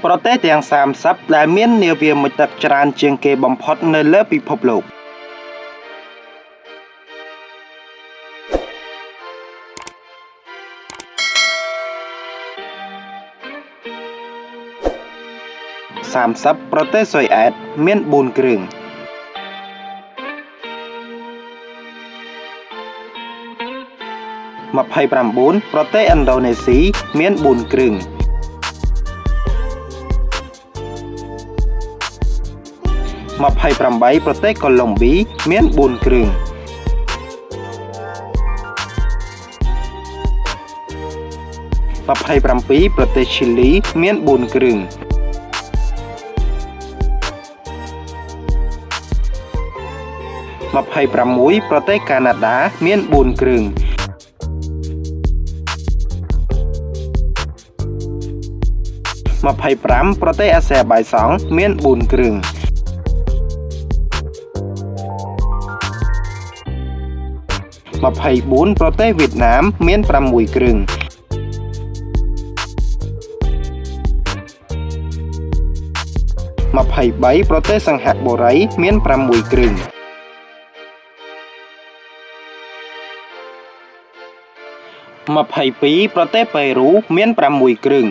ប្រទេសទាំង30ដែលមាននាវាមុជទឹកច្រើនជាងគេបំផុតនៅលើពិភពលោក30ប្រទេសស៊ុយអែតមាន4គ្រឿង29ប្រទេសឥណ្ឌូនេស៊ីមាន4គ្រឿង28ប្រទេសកូឡុំប៊ីមាន4គ្រឿង27ប្រទេសឈីលីមាន4គ្រឿង26ប្រទេសកាណាដាមាន4គ្រឿង25ប្រទេសអាសេបៃសង់មាន4គ្រឿង24ប្រទេសវៀតណាមមាន6គ្រឿង23ប្រទេសសិង្ហបុរីមាន6គ្រឿង22ប្រទេសប៉េរូមាន6គ្រឿង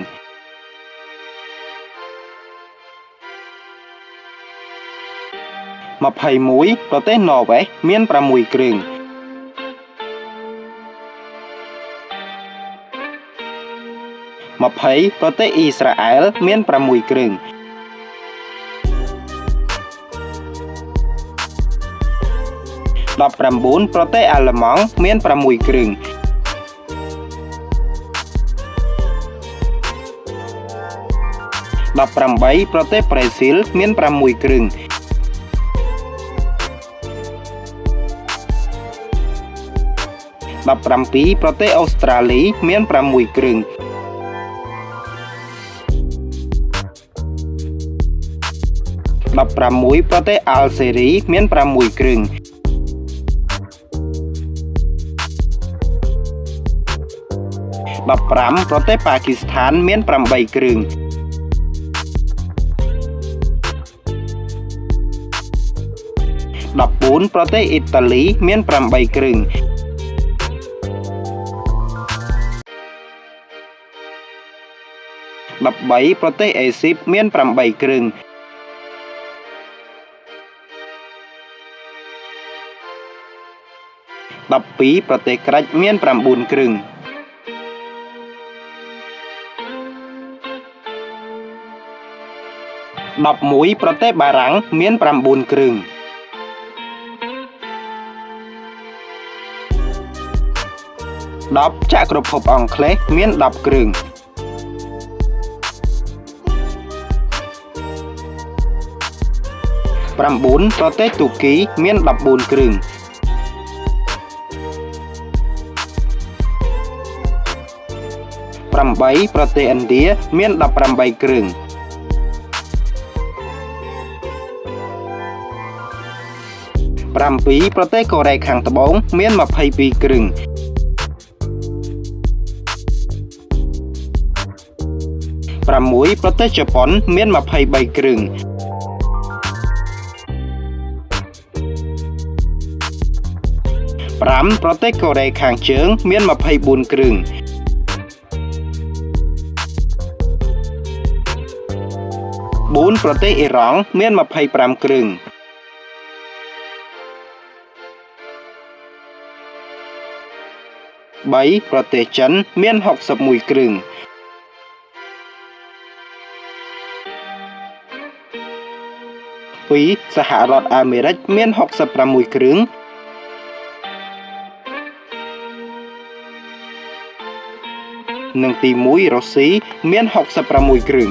21ប្រទេសន័រវេសមាន6គ្រឿង20ប្រទេសអ៊ីស្រាអែលមាន6គ្រឿង19ប្រទេសអាល្លឺម៉ង់មាន6គ្រឿង18ប្រទេសប្រេស៊ីលមាន6គ្រឿង17ប្រទេសអូស្ត្រាលីមាន6គ្រឿង16ប្រទេសអាល់សេរីមាន6គ្រឿង15ប្រទេសប៉ាគីស្ថានមាន8គ្រឿង14ប្រទេសអ៊ីតាលីមាន8គ្រឿង13ប្រទេសអេស៊ីបមាន8គ្រឿង12ប្រទេសក្រិចមាន9គ្រឿង11ប្រទេសបារាំងមាន9គ្រឿង10ចក្រភពអង់គ្លេសមាន10គ្រឿង9ប្រទេសទូគីមាន14គ្រឿង8ប្រទេសឥណ្ឌាមាន18គ្រឿង7ប្រទេសកូរ៉េខាងត្បូងមាន22គ្រឿង6ប្រទេសជប៉ុនមាន23គ្រឿង5ប្រទេសកូរ៉េខាងជើងមាន24គ្រឿង4ប្រទេសអ៊ីរ៉ង់មាន25គ្រឿង3ប្រទេសចិនមាន61គ្រឿង2សហរដ្ឋអាមេរិកមាន66គ្រឿងនិងទី1រុស្ស៊ីមាន66គ្រឿង